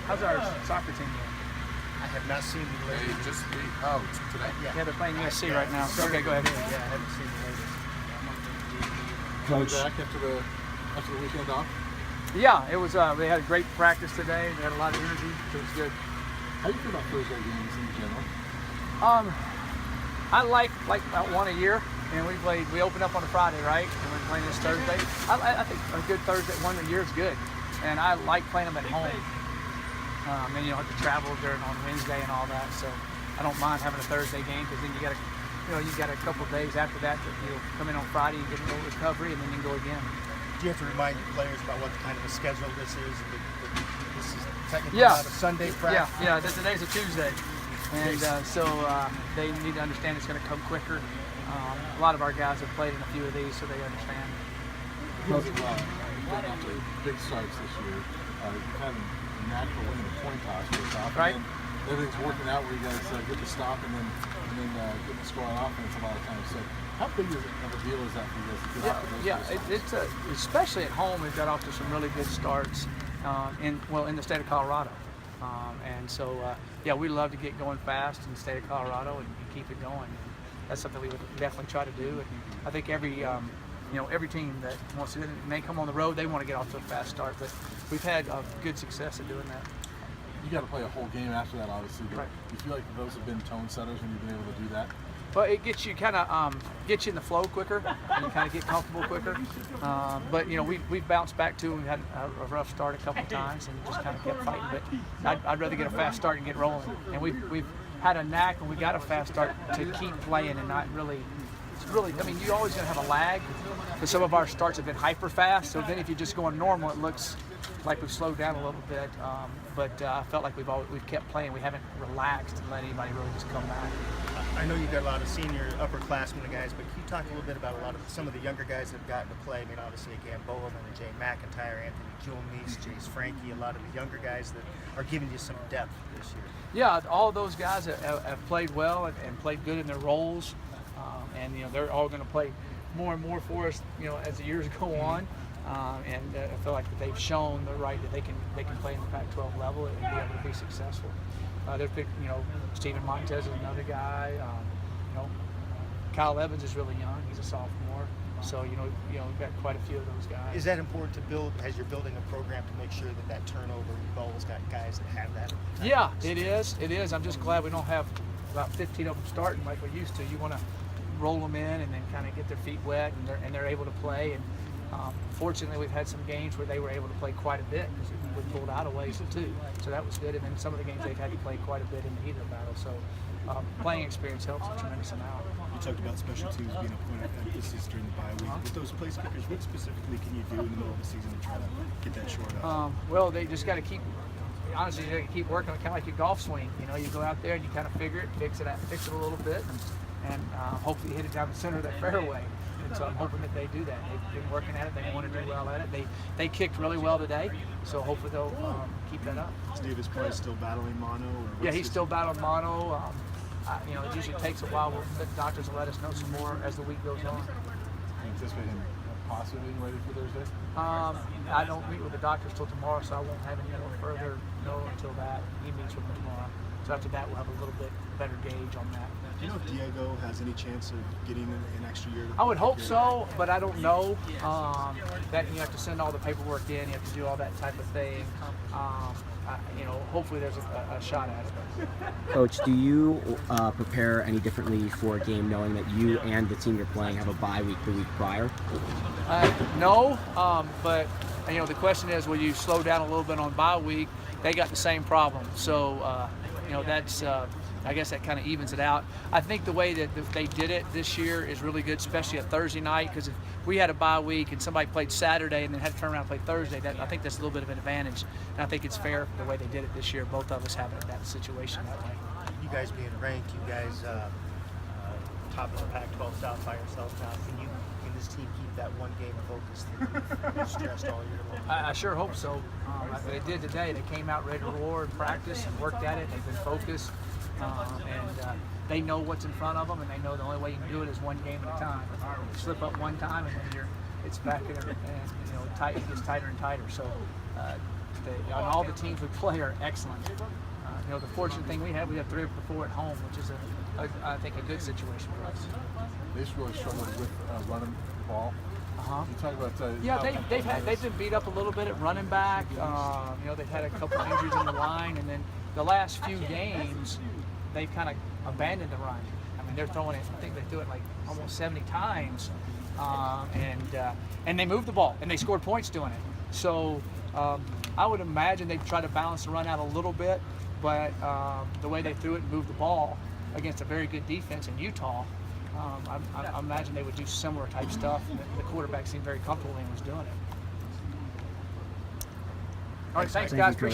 How's our soccer team doing? I have not seen the They latest. just beat. Oh, it's today. Yeah, they're playing USC right now. Okay, go ahead. Yeah, I haven't seen the latest. Coach, Back after the weekend off. Yeah, it was. They had a great practice today. They had a lot of energy, so it was good. How do you feel about Thursday games in general? I like about one a year, and we opened up on a Friday, right? And we're playing this Thursday. I think a good Thursday one a year is good, and I like playing them at home. And you don't have to travel during on Wednesday and all that, so I don't mind having a Thursday game because then you got a couple of days after that you'll come in on Friday and get a little recovery, and then you can go again. Do you have to remind the players about what kind of a schedule this is? This is technically Yeah. not a Sunday practice. Yeah. Today's a Tuesday, and so they need to understand it's going to come quicker. A lot of our guys have played in a few of these, so they understand. Coach, you've been off to big starts this year. You've had a knack for winning the coin toss first off. Right. And then everything's working out where you guys get the stop and then get the score on offense a lot of times. So how big of a deal is that for you guys to get off to those first starts? It's especially at home. We've got off to some really good starts in the state of Colorado, and so we love to get going fast in the state of Colorado and keep it going. That's something we would definitely try to do. And I think every team that wants to do it, and they come on the road, they want to get off to a fast start. But we've had good success at doing that. You got to play a whole game after that, obviously. But Right. do you feel like those have been tone setters when you've been able to do that? Well, it gets you kind of gets you in the flow quicker, and you kind of get comfortable quicker. But we've bounced back too. We've had a rough start a couple of times and just kind of kept fighting. But I'd rather get a fast start and get rolling. And we've had a knack when we got a fast start to keep playing and not really. It's really. I mean, you're always going to have a lag. But some of our starts have been hyper fast. So then if you're just going normal, it looks like we've slowed down a little bit. But I felt like we've kept playing. We haven't relaxed and let anybody really just come back. I know you've got a lot of senior upperclassmen guys, but can you talk a little bit about some of the younger guys that have gotten to play? I mean, obviously, again, Bowman and Jay MacIntyre, Anthony Julmes, Jace Frankie, a lot of the younger guys that are giving you some depth this year. Yeah, all of those guys have played well and played good in their roles, and they're all going to play more and more for us, as the years go on. And I feel like that they've shown the right that they can play in the Pac-12 level and be able to be successful. They've picked, Steven Montez is another guy. Kyle Evans is really young; he's a sophomore. So we've got quite a few of those guys. Is that important to build as you're building a program to make sure that turnover, you've always got guys that have that? Yeah, it is. It is. I'm just glad we don't have about 15 of them starting like we used to. You want to roll them in and then kind of get their feet wet and they're able to play. And fortunately, we've had some games where they were able to play quite a bit because we pulled out a ways too. So that was good. And then some of the games they've had to play quite a bit in the heat of the battle. So playing experience helps a tremendous amount. You talked about special teams being a point of emphasis during the bye week. With those place kickers, what specifically can you do in the middle of the season to try to get that short up? Well, they just got to keep. Honestly, you got to keep working on kind of like your golf swing. You go out there and you kind of figure it, fix it a little bit, and hopefully hit it down the center of that fairway. And so I'm hoping that they do that. They've been working at it. They want to do well at it. They kicked really well today, so hopefully they'll keep that up. Is Davis Price still battling mono? Yeah, he's still battling mono. It usually takes a while. The doctors will let us know some more as the week goes on. You anticipate him possibly being ready for Thursday? I don't meet with the doctors till tomorrow, so I won't have any further know until that. He meets with them tomorrow. So after that, we'll have a little bit better gauge on that. Do you know if Diego has any chance of getting an extra year? I would hope so, but I don't know. That you have to send all the paperwork in, you have to do all that type of thing. Hopefully there's a shot at it. Coach, do you prepare any differently for a game knowing that you and the team you're playing have a bye week the week prior? No, but the question is, will you slow down a little bit on bye week? They got the same problem, so that's. I guess that kind of evens it out. I think the way that they did it this year is really good, especially a Thursday night, because if we had a bye week and somebody played Saturday and then had to turn around and play Thursday, I think that's a little bit of an advantage. And I think it's fair the way they did it this year, both of us having that situation that way. You guys being ranked, you guys top of the Pac-12 South by yourselves now. Can this team keep that one game focused and stressed all year long? I sure hope so. They did today. They came out ready to roar and practice and worked at it. They've been focused. And they know what's in front of them, and they know the only way you can do it is one game at a time. You slip up one time, and then it's back in, and it gets tighter and tighter. So And all the teams we play are excellent. You know, the fortunate thing we have 3 of the 4 at home, which is I think a good situation for us. They really struggled with running the ball. You talk about They've been beat up a little bit at running back. You know, they've had a couple injuries in the line, and then the last few games they've kind of abandoned the run. I mean, they're throwing it. I think they threw it like almost 70 times, and they moved the ball and they scored points doing it. So I would imagine they'd try to balance the run out a little bit, but the way they threw it and moved the ball against a very good defense in Utah. I imagine they would do similar type stuff. The quarterback seemed very comfortable when he was doing it. All right, thanks guys. Appreciate it.